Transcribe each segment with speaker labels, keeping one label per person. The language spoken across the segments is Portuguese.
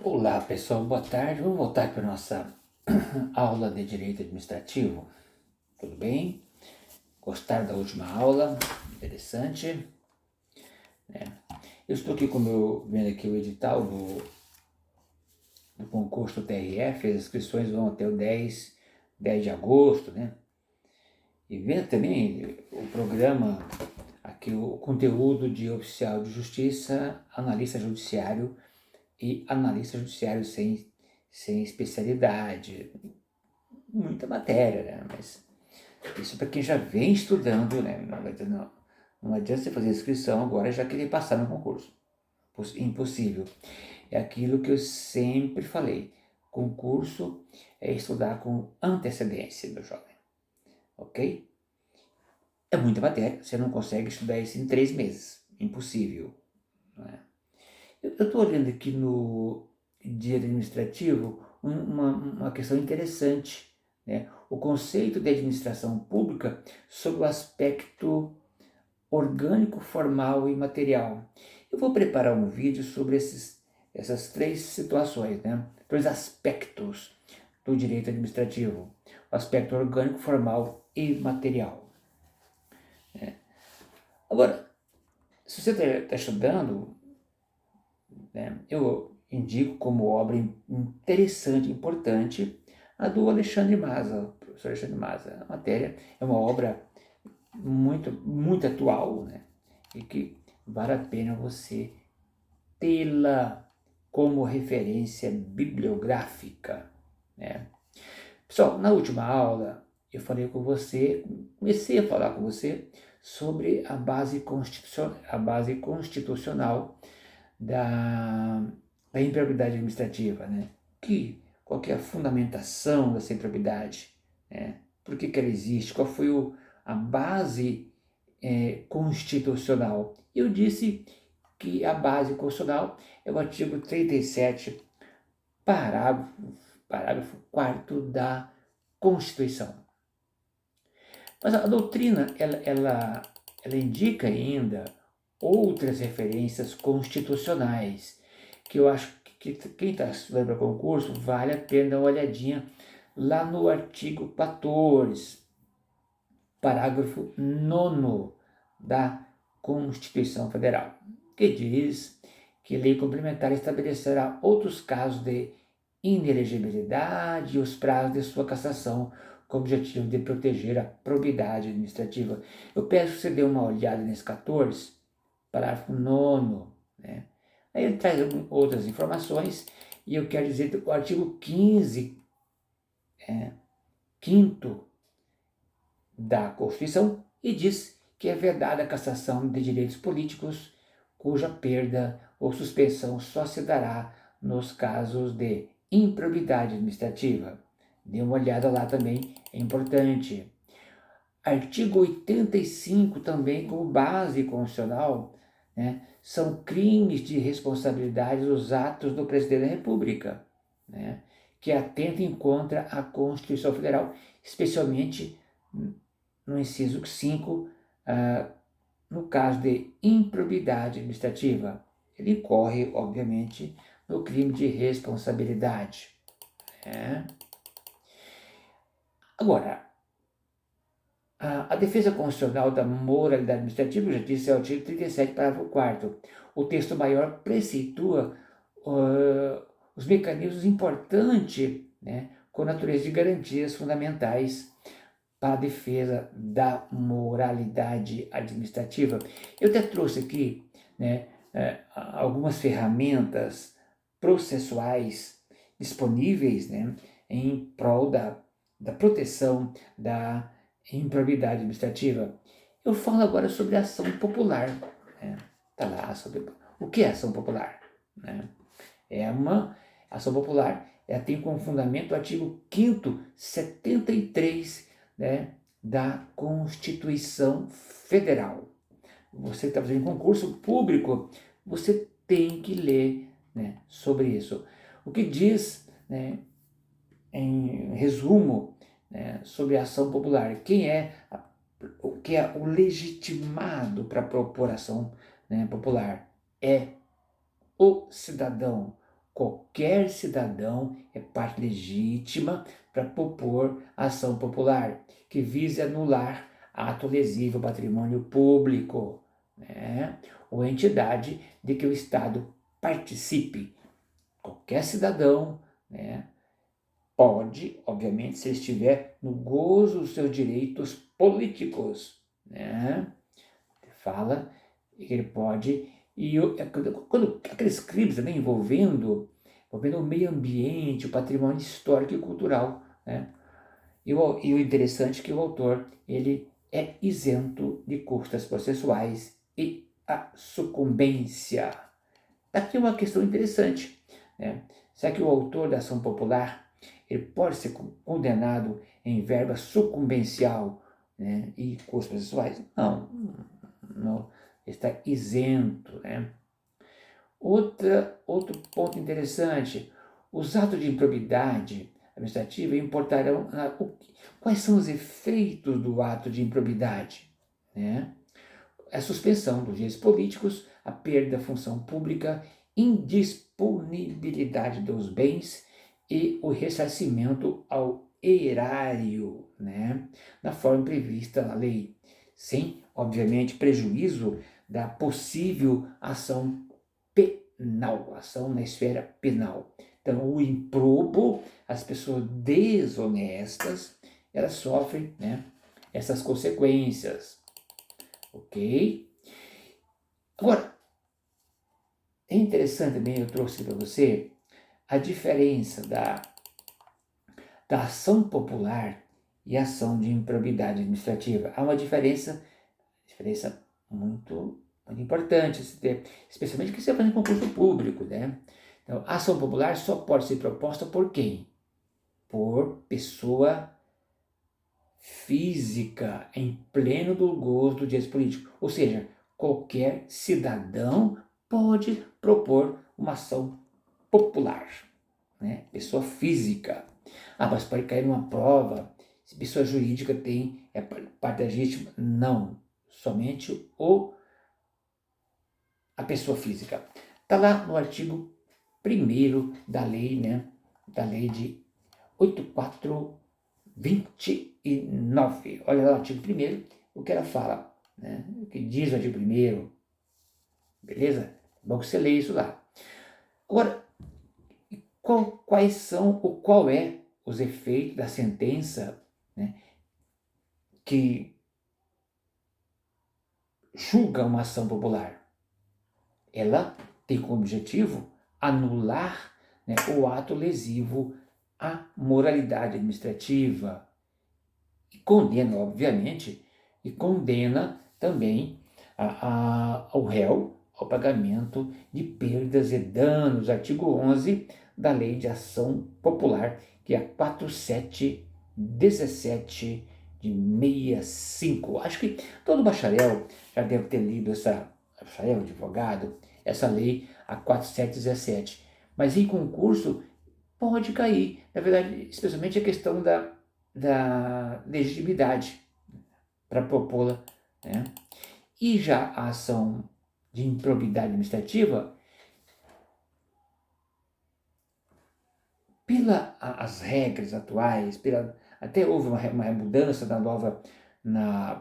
Speaker 1: Olá pessoal, boa tarde. Vamos voltar para a nossa aula de Direito Administrativo. Tudo bem? Gostaram da última aula? Interessante. Eu estou aqui vendo aqui o edital do concurso do TRF. As inscrições vão até o 10 de agosto, né? E vendo também o programa, aqui o conteúdo de oficial de justiça, analista judiciário e analista judiciário sem especialidade. Muita matéria, né? Mas isso para quem já vem estudando, né? Não adianta você fazer inscrição agora e já querer passar no concurso. Impossível. É aquilo que eu sempre falei. Concurso é estudar com antecedência, meu jovem. Ok? É muita matéria. Você não consegue estudar isso em 3 meses. Impossível. Né? Eu estou olhando aqui no direito administrativo uma questão interessante, né? O conceito de administração pública sob o aspecto orgânico, formal e material. Eu vou preparar um vídeo sobre essas três situações, né? Três aspectos do direito administrativo: o aspecto orgânico, formal e material. Agora, se você está estudando, né, eu indico como obra interessante, importante, a do Alexandre Maza, professor Alexandre Maza. A matéria é uma obra muito atual, né, e que vale a pena você tê-la como referência bibliográfica, né. Pessoal, na última aula eu comecei a falar com você sobre a base constitucional da, da improbidade administrativa, né? Qual que é a fundamentação dessa improbidade, né? Por que ela existe? Qual foi a base constitucional? Eu disse que a base constitucional é o artigo 37, parágrafo, parágrafo 4 da Constituição. Mas a doutrina, ela indica ainda outras referências constitucionais, que eu acho que quem está estudando para concurso vale a pena dar uma olhadinha lá no artigo 14, parágrafo 9 da Constituição Federal, que diz que lei complementar estabelecerá outros casos de inelegibilidade e os prazos de sua cassação com o objetivo de proteger a probidade administrativa. Eu peço que você dê uma olhada nesse 14, parágrafo 9, né? Aí ele traz outras informações e eu quero dizer que o artigo 15, quinto da Constituição, e diz que é vedada a cassação de direitos políticos cuja perda ou suspensão só se dará nos casos de improbidade administrativa. Dê uma olhada lá também, é importante. Artigo 85 também como base constitucional, né, são crimes de responsabilidade os atos do presidente da República, né, que atentem contra a Constituição Federal, especialmente no inciso 5, no caso de improbidade administrativa. Ele incorre, obviamente, no crime de responsabilidade. Né? Agora, a defesa constitucional da moralidade administrativa, já disse, é o artigo 37, parágrafo 4º. O texto maior preceitua os mecanismos importantes, né, com natureza de garantias fundamentais para a defesa da moralidade administrativa. Eu até trouxe aqui, né, algumas ferramentas processuais disponíveis, né, em prol da proteção da improbidade administrativa. Eu falo agora sobre a ação popular. Né? Tá lá sobre o que é ação popular. Né? É uma ação popular. Ela tem como fundamento o artigo 5º, 73, né, da Constituição Federal. Você que está fazendo concurso público, você tem que ler, né, sobre isso. O que diz, né, em resumo, né, sobre a ação popular? O que é o legitimado para propor ação, né, popular? É o cidadão, qualquer cidadão é parte legítima para propor ação popular que vise anular ato lesivo ao patrimônio público, né? Ou entidade de que o Estado participe. Qualquer cidadão, né, pode, obviamente, se ele estiver no gozo dos seus direitos políticos, né? Fala que ele pode, quando aqueles crimes também envolvendo o meio ambiente, o patrimônio histórico e cultural, né? E o interessante é que o autor ele é isento de custas processuais e a sucumbência. Aqui é uma questão interessante, né? Será que o autor da ação popular ele pode ser condenado em verba sucumbencial, né, e custos processuais? Não, não, está isento, né? Outro ponto interessante, os atos de improbidade administrativa importarão quais são os efeitos do ato de improbidade, né? A suspensão dos direitos políticos, a perda da função pública, indisponibilidade dos bens e o ressarcimento ao erário, né, na forma prevista na lei, sem, obviamente, prejuízo da possível ação penal, ação na esfera penal. Então, o improbo, as pessoas desonestas, elas sofrem, né, essas consequências, ok? Agora, é interessante também, eu trouxe para você a diferença da ação popular e ação de improbidade administrativa. Há uma diferença muito, muito importante, especialmente que você vai em concurso público, né? Então, a ação popular só pode ser proposta por quem? Por pessoa física, em pleno do gozo do direito político. Ou seja, qualquer cidadão pode propor uma ação popular, né? Pessoa física. Mas pode cair numa prova, se pessoa jurídica é parte legítima? Não, somente a pessoa física. Está lá no artigo 1º da lei, né? Da lei de 8429. Olha lá o artigo 1º, o que ela fala, né? O que diz o artigo 1º, beleza? Bom que você lê isso lá. Agora, qual é os efeitos da sentença, né, que julga uma ação popular? Ela tem como objetivo anular, né, o ato lesivo à moralidade administrativa e condena, obviamente, e condena também ao réu ao pagamento de perdas e danos, artigo 11 da Lei de Ação Popular, que é a 4717 de 65. Acho que todo bacharel já deve ter lido bacharel, advogado, essa lei, a 4717. Mas em concurso pode cair, na verdade, especialmente a questão da legitimidade para propô-la, né? E já a ação de improbidade administrativa, pelas regras atuais, até houve uma mudança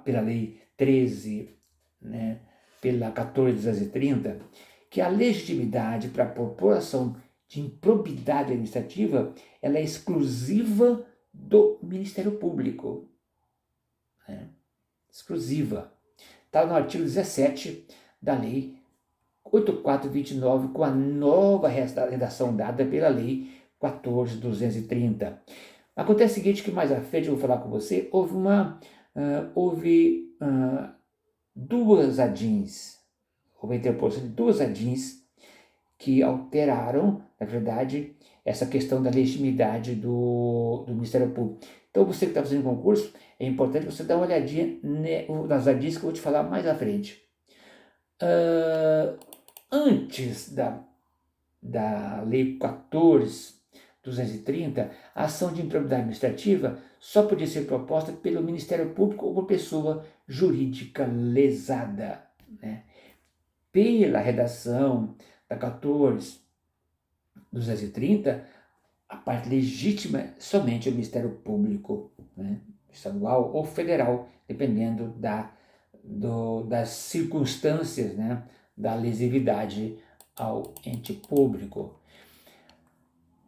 Speaker 1: pela lei 13, né, pela 14.230, que a legitimidade para a população de improbidade administrativa ela é exclusiva do Ministério Público, né? Exclusiva. Está no artigo 17 da lei 8429, com a nova redação dada pela lei 14.230. Acontece o seguinte, que mais à frente eu vou falar com você, houve duas ADINs, houve a interposição de duas ADINs que alteraram, na verdade, essa questão da legitimidade do Ministério Público. Então, você que está fazendo concurso, é importante você dar uma olhadinha nas ADINs que eu vou te falar mais à frente. Antes da Lei 14.230, a ação de improbidade administrativa só podia ser proposta pelo Ministério Público ou por pessoa jurídica lesada, né? Pela redação da 14, 230, a parte legítima é somente o Ministério Público, né, estadual ou federal, dependendo das circunstâncias, né, da lesividade ao ente público.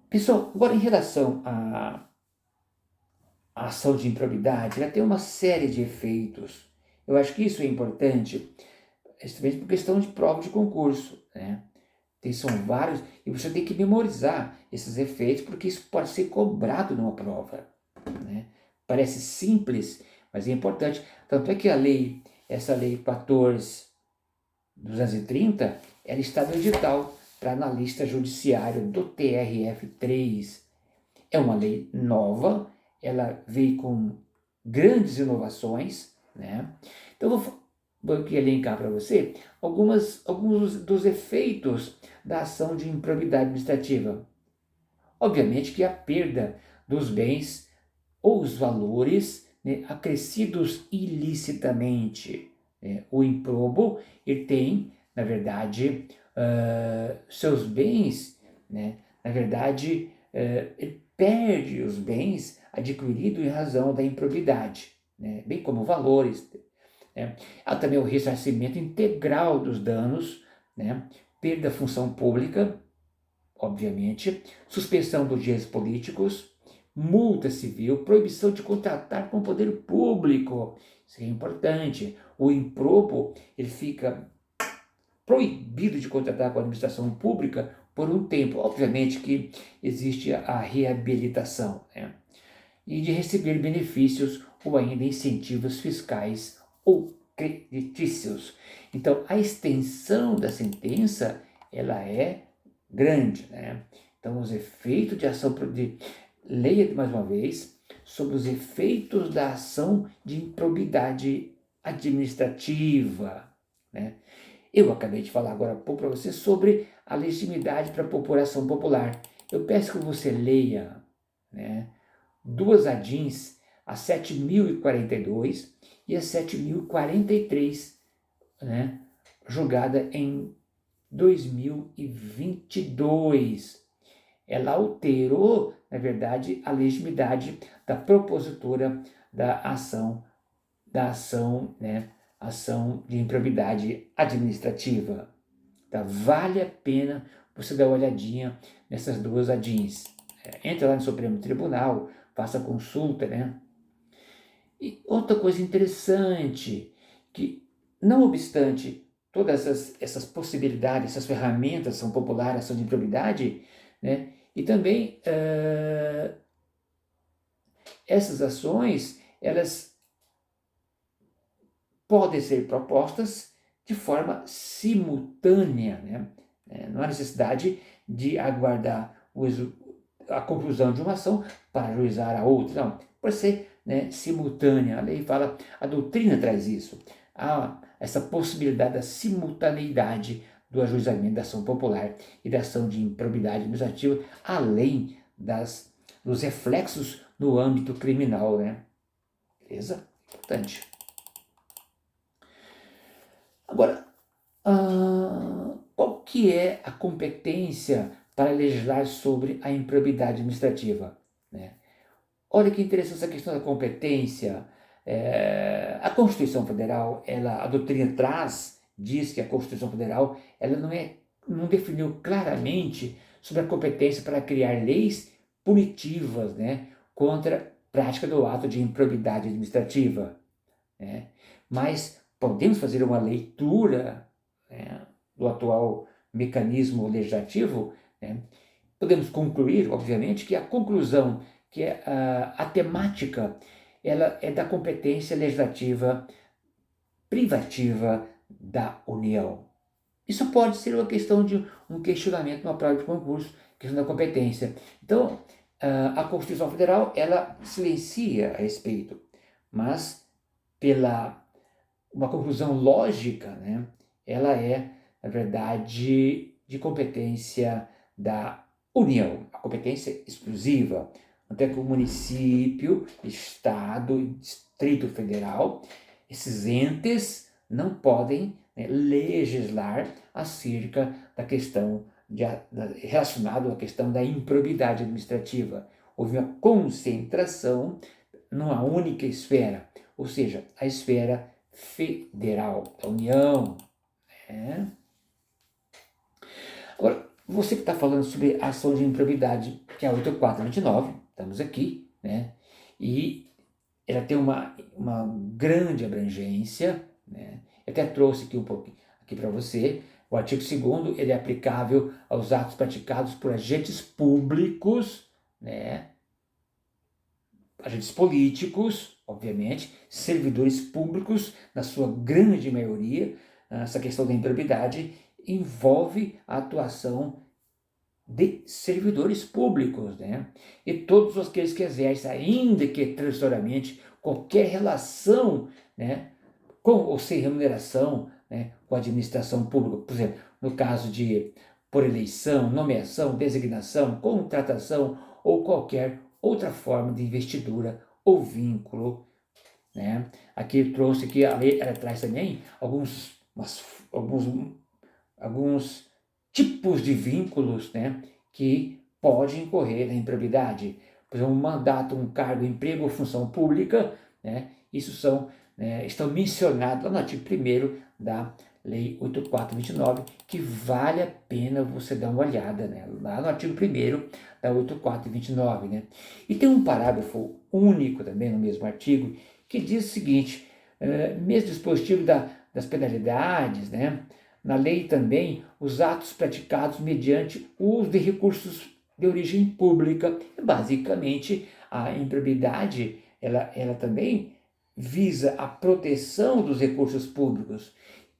Speaker 1: Pessoal, agora em relação à ação de improbidade, ela tem uma série de efeitos. Eu acho que isso é importante, especialmente por questão de prova de concurso, né? São vários, e você tem que memorizar esses efeitos, porque isso pode ser cobrado numa prova, né? Parece simples, mas é importante. Tanto é que essa lei 14.230, ela está no edital para analista judiciário do TRF3. É uma lei nova, ela veio com grandes inovações, né? Então vou aqui elencar para você alguns dos efeitos da ação de improbidade administrativa. Obviamente que a perda dos bens ou os valores, né, acrescidos ilicitamente. O improbo, ele tem, na verdade, seus bens, né, na verdade, ele perde os bens adquiridos em razão da improbidade, né, bem como valores. Né. Há também o ressarcimento integral dos danos, né, perda da função pública, obviamente, suspensão dos direitos políticos, multa civil, proibição de contratar com o poder público. Isso é importante. O improbo, ele fica proibido de contratar com a administração pública por um tempo. Obviamente que existe a reabilitação, né? E de receber benefícios ou ainda incentivos fiscais ou creditícios. Então, a extensão da sentença, ela é grande, né? Então, os efeitos de ação leia mais uma vez sobre os efeitos da ação de improbidade administrativa, né? Eu acabei de falar agora há pouco para você sobre a legitimidade para a população popular. Eu peço que você leia, né, duas ADINs, a 7.042 e a 7.043, né, julgada em 2022. Ela alterou, na verdade, a legitimidade da propositura da ação, né, ação de improbidade administrativa. Tá? Vale a pena você dar uma olhadinha nessas duas ADINs. Entra lá no Supremo Tribunal, faça consulta, né? E outra coisa interessante, que não obstante todas essas possibilidades, essas ferramentas são populares, são de improbidade, né? E também essas ações, elas podem ser propostas de forma simultânea, né? Não há necessidade de aguardar a conclusão de uma ação para ajuizar a outra, não. Pode ser, né, simultânea. A lei fala, a doutrina traz isso. Há essa possibilidade da simultaneidade do ajuizamento da ação popular e da ação de improbidade administrativa, além dos reflexos no âmbito criminal, né? Beleza? Importante. Agora, qual que é a competência para legislar sobre a improbidade administrativa, né? Olha que interessante essa questão da competência. A Constituição Federal, a doutrina diz que a Constituição Federal ela não definiu claramente sobre a competência para criar leis punitivas, né, contra a prática do ato de improbidade administrativa, né? Mas podemos fazer uma leitura, né, do atual mecanismo legislativo, né? Podemos concluir, obviamente, que a conclusão, que a temática, ela é da competência legislativa privativa da União. Isso pode ser uma questão de um questionamento numa prova de concurso, questão da competência. Então, a Constituição Federal, ela silencia a respeito, mas pela uma conclusão lógica, né, ela é, na verdade, de competência da União, a competência exclusiva. Até que o município, Estado e Distrito Federal, esses entes não podem, né, legislar acerca da questão relacionado à questão da improbidade administrativa. Houve uma concentração numa única esfera, ou seja, a esfera federal, da União. Né? Agora, você que está falando sobre a ação de improbidade, que é a 8429, estamos aqui, né? E ela tem uma grande abrangência, né? Eu até trouxe aqui um pouquinho aqui para você. O artigo 2º, ele é aplicável aos atos praticados por agentes públicos, né? Agentes políticos, obviamente, servidores públicos, na sua grande maioria. Essa questão da improbidade envolve a atuação de servidores públicos, né? E todos aqueles que exercem, ainda que transitoriamente, qualquer relação, né, com ou sem remuneração, né, com a administração pública. Por exemplo, no caso de por eleição, nomeação, designação, contratação ou qualquer outra forma de investidura ou vínculo, né? Aqui eu trouxe aqui, a lei ela traz também alguns tipos de vínculos, né, que podem incorrer na improbidade. Por exemplo, um mandato, um cargo, emprego ou função pública, né, isso estão mencionados lá no artigo 1º da Lei 8429, que vale a pena você dar uma olhada, né, lá no artigo 1º da 8429. Né. E tem um parágrafo único também no mesmo artigo, que diz o seguinte, mesmo dispositivo das penalidades, né, na lei também, os atos praticados mediante o uso de recursos de origem pública. Basicamente, a improbidade, ela também visa a proteção dos recursos públicos.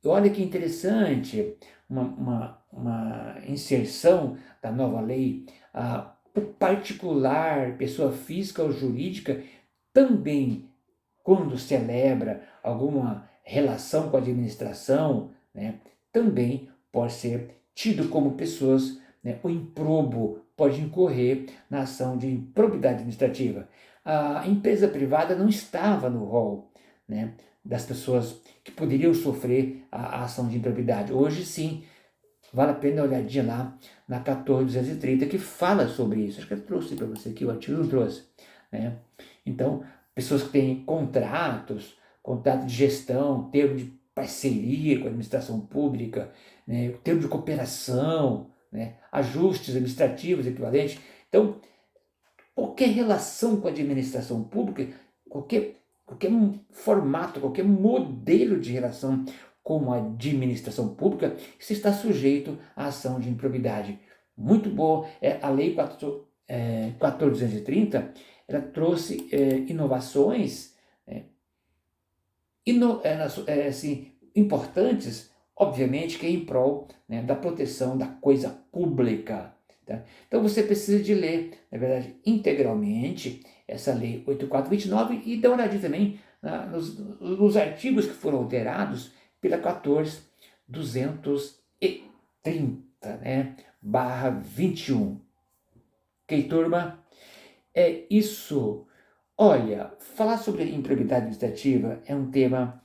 Speaker 1: E olha que interessante, uma inserção da nova lei. O particular, pessoa física ou jurídica, também, quando celebra alguma relação com a administração, né, também pode ser tido como pessoas, né, o improbo pode incorrer na ação de improbidade administrativa. A empresa privada não estava no rol, né, das pessoas que poderiam sofrer a ação de improbidade. Hoje sim, vale a pena dar uma olhadinha lá na 14.230 que fala sobre isso. Acho que eu trouxe para você aqui, o artigo não trouxe. Né? Então, pessoas que têm contrato de gestão, termo de parceria com a administração pública, né, termo de cooperação, né, ajustes administrativos equivalentes. Então, qualquer relação com a administração pública, qualquer formato, qualquer modelo de relação com a administração pública, você está sujeito à ação de improbidade. Muito boa. A Lei 14.230, ela trouxe inovações assim, importantes, obviamente, que é em prol, né, da proteção da coisa pública. Tá? Então você precisa de ler, na verdade, integralmente essa Lei 8429 e dar uma olhadinha também nos artigos que foram alterados pela 14.230, né, /21. Ok, turma? É isso. Olha, falar sobre improbidade administrativa é um tema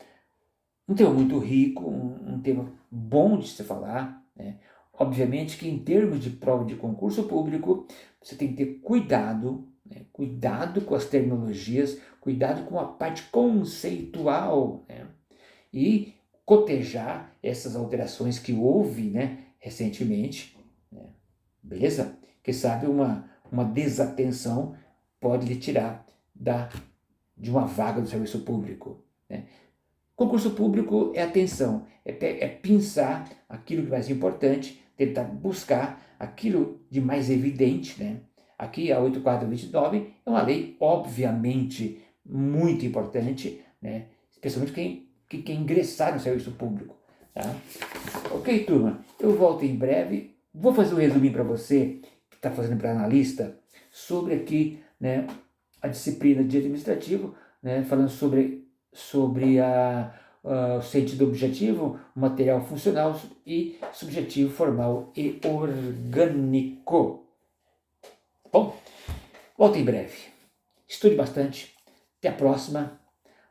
Speaker 1: muito rico, um tema bom de se falar, né? Obviamente que em termos de prova de concurso público, você tem que ter cuidado, né? Cuidado com as terminologias, cuidado com a parte conceitual, né? E cotejar essas alterações que houve, né, recentemente, né? Beleza? Quem sabe uma desatenção pode lhe tirar de uma vaga do serviço público, né? Concurso público é atenção, é pensar aquilo que é mais importante, tentar buscar aquilo de mais evidente, né? Aqui a 8429 é uma lei, obviamente, muito importante, né? Especialmente quem quer ingressar no serviço público. Tá? Ok, turma? Eu volto em breve. Vou fazer um resuminho para você que está fazendo para analista sobre aqui, né, a disciplina de administrativo, né, falando sobre o sentido objetivo, material funcional e subjetivo, formal e orgânico. Bom, volto em breve. Estude bastante. Até a próxima.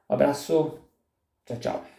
Speaker 1: Um abraço. Tchau, tchau.